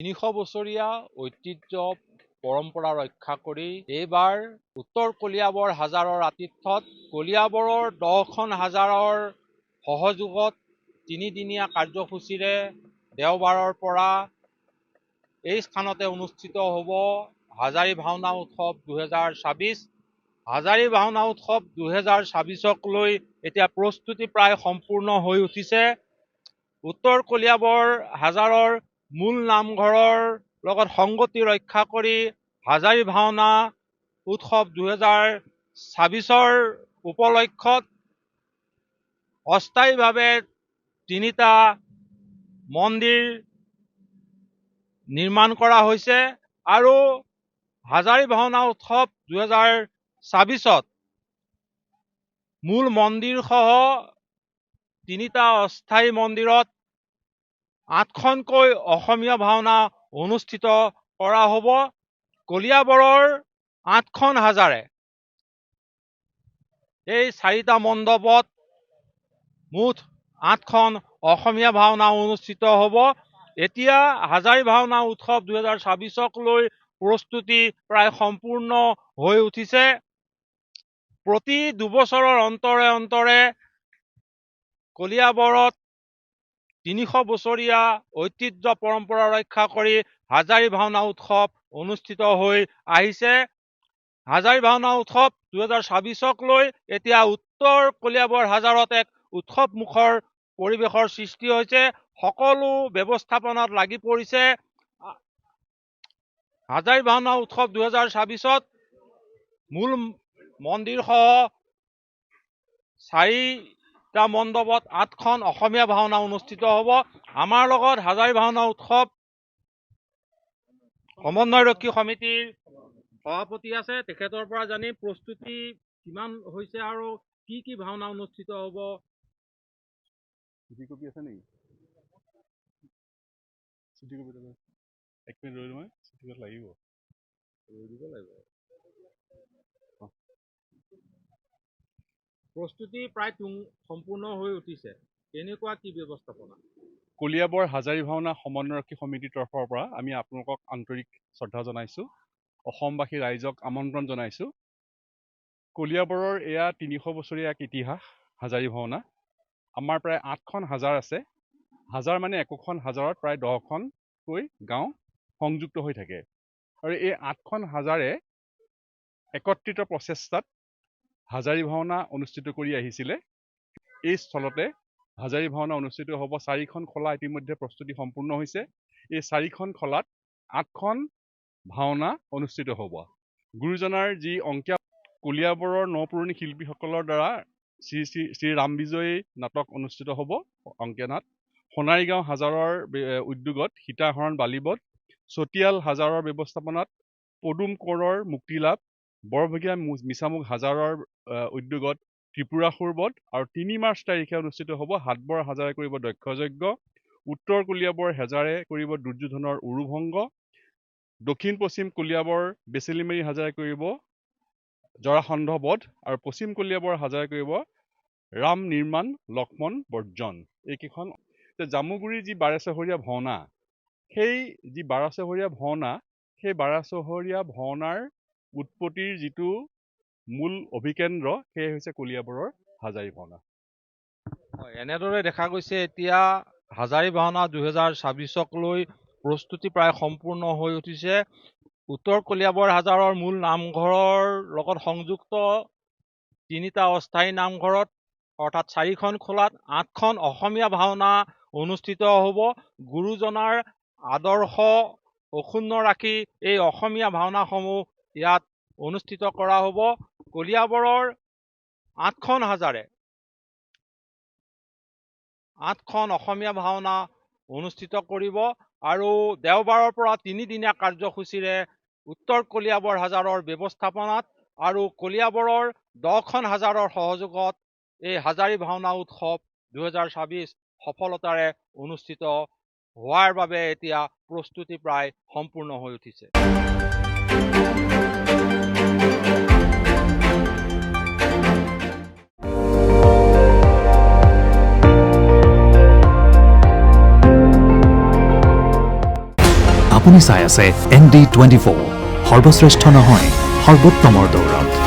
300 বছৰীয়া ঐতিহ্য পৰম্পৰা ৰক্ষা কৰি এইবাৰ উত্তৰ কলিয়াবৰ হাজাৰৰ আতিথ্যত কলিয়াবৰৰ 10খন হাজাৰৰ সহযোগত 3দিনীয়া কাৰ্যসূচীৰে দেওবাৰৰ পৰা এই স্থানতে অনুষ্ঠিত হ'ব হাজাৰী ভাওনা উৎসৱ 2024। হাজাৰী ভাওনা উৎসৱ 2024ক লৈ এতিয়া প্ৰস্তুতি প্ৰায় সম্পূৰ্ণ হৈ উঠিছে। উত্তৰ কলিয়াবৰ হাজাৰৰ মূল নামঘৰৰ লগত সংগতি ৰক্ষা কৰি হাজাৰী ভাওনা উৎসৱ 2024ৰ উপলক্ষত অস্থায়ীভাৱে 3টা মন্দিৰ নিৰ্মাণ কৰা হৈছে আৰু হাজাৰী ভাওনা উৎসৱ 2024ত মূল মন্দিৰ সহ 3টা অস্থায়ী মন্দিৰত 8খনকৈ অসমীয়া ভাওনা অনুষ্ঠিত কৰা হ'ব। কলিয়াবৰৰ 8খন হাজাৰে এই 4টা মণ্ডপত মুঠ 8খন অসমীয়া ভাওনা অনুষ্ঠিত হ'ব। এতিয়া হাজাৰী ভাওনা উৎসৱ 2024ক লৈ প্ৰস্তুতি প্ৰায় সম্পূৰ্ণ হৈ উঠিছে। প্ৰতি 2 বছৰৰ অন্তৰে অন্তৰে কলিয়াবৰত 300 বছৰীয়া ঐতিহ্য পৰম্পৰা ৰক্ষা কৰি হাজাৰী ভাওনা উৎসৱ অনুষ্ঠিত হৈ আহিছে। হাজাৰী ভাওনা উৎসৱ 2024ক লৈ এতিয়া উত্তৰ কলিয়াবৰ হাজাৰত এক উৎসৱমুখৰ পৰিৱেশৰ সৃষ্টি হৈছে। সকলো ব্যৱস্থাপনাত লাগি পৰিছে। হাজাৰী ভাওনা উৎসৱ 2024ত মূল মন্দিৰ সহ 4টা মণ্ডপত 8খন অসমীয়া ভাওনা অনুষ্ঠিত হ'ব। আমাৰ লগত হাজাৰী ভাওনা উৎসৱ সমন্বয়ৰক্ষী সমিতিৰ সভাপতি আছে, তেখেতৰ পৰা জানি প্ৰস্তুতি কিমান হৈছে আৰু কি ভাওনা অনুষ্ঠিত হ'ব। প্ৰস্তুতি প্ৰায় সম্পূৰ্ণ হৈ উঠিছে, কেনেকুৱা কি ব্যৱস্থাপনা? কলিয়াবৰ হাজাৰী ভাওনা সমন্বয়ৰক্ষী সমিতিৰ তৰফৰ পৰা আমি আপোনালোকক আন্তৰিক শ্ৰদ্ধা জনাইছোঁ। অসমবাসী ৰাইজক আমন্ত্ৰণ জনাইছোঁ। কলিয়াবৰৰ এয়া 300 বছৰীয়া এক ইতিহাস হাজাৰী ভাওনা। আমাৰ প্ৰায় 8খন হাজাৰ আছে। হাজাৰ মানে একোখন হাজাৰত প্ৰায় 10খনকৈ গাঁও সংযুক্ত হৈ থাকে আৰু এই 8খন হাজাৰে একত্ৰিত প্ৰচেষ্টাত হাজাৰী ভাওনা অনুষ্ঠিত কৰি আহিছিলে। এই স্থলতে হাজাৰী ভাওনা অনুষ্ঠিত হ'ব। 4খন খলা ইতিমধ্যে প্ৰস্তুতি সম্পূৰ্ণ হৈছে। এই 4খন খলাত 8খন ভাওনা অনুষ্ঠিত হ'ব। গুৰুজনাৰ যি অংকীয়া কলিয়াবৰৰ নপুৰণি শিল্পীসকলৰ দ্বাৰা শ্ৰী ৰাম বিজয়ী নাটক অনুষ্ঠিত হ'ব। অংকীয়া নাট সোণাৰীগাঁও হাজাৰৰ উদ্যোগত সীতাহৰণ বালিবট, চতিয়াল হাজাৰৰ ব্যৱস্থাপনাত পদুম কোঁৱৰৰ মুক্তিলাভ, বৰভগীয়া মিছামুখ হাজাৰৰ উদ্যোগত ত্ৰিপুৰা সুৰবত আৰু 3 মাৰ্চ তাৰিখে অনুষ্ঠিত হ'ব হাতবৰ হাজাৰে কৰিব দক্ষযজ্ঞ, উত্তৰ কলিয়াবৰ হাজাৰে কৰিব দুৰ্যোধনৰ উৰুভংগ, দক্ষিণ পশ্চিম কলিয়াবৰ বেচেলিমাৰী হাজাৰে কৰিব জৰাসন্ধ বধ আৰু পশ্চিম কলিয়াবৰ হাজাৰে কৰিব ৰাম নিৰ্মাণ লক্ষ্মণ বৰ্জন। এইকেইখন জামুগুৰিৰ যি 12 চহৰীয়া ভাওনা, সেই যি 12 চহৰীয়া ভাওনা, সেই 12 চহৰীয়া ভাওনাৰ উৎপত্তিৰ যিটো মূল অভিকেন্দ্ৰ সেয়ে হৈছে কলিয়াবৰৰ হাজাৰী ভাওনা। এনেদৰে দেখা গৈছে এতিয়া হাজাৰী ভাওনা 2024ক লৈ প্ৰস্তুতি প্ৰায় সম্পূৰ্ণ হৈ উঠিছে। উত্তৰ কলিয়াবৰ হাজাৰৰ মূল নামঘৰৰ লগত সংযুক্ত 3টা অস্থায়ী নামঘৰত অৰ্থাৎ 4খন খোলাত 8খন অসমীয়া ভাওনা অনুষ্ঠিত হ'ব। গুৰুজনাৰ আদৰ্শ অক্ষুণ্ণ ৰাখি এই অসমীয়া ভাওনাসমূহ ইয়াত অনুষ্ঠিত কৰা হ'ব। কলিয়াবৰৰ 8খন হাজাৰে 8খন অসমীয়া ভাওনা অনুষ্ঠিত কৰিব আৰু দেওবাৰৰ পৰা 3দিনীয়া কাৰ্যসূচীৰে উত্তৰ কলিয়াবৰ হাজাৰৰ ব্যৱস্থাপনাত আৰু কলিয়াবৰৰ 10খন হাজাৰৰ সহযোগত এই হাজাৰী ভাওনা উৎসৱ 2024 সফলতাৰে অনুষ্ঠিত হোৱাৰ বাবে এতিয়া প্ৰস্তুতি প্ৰায় সম্পূৰ্ণ হৈ উঠিছে। আপুনি চাই আছে ND24 সৰ্বশ্ৰেষ্ঠ নহয় সৰ্বোত্তমৰ দৌৰত।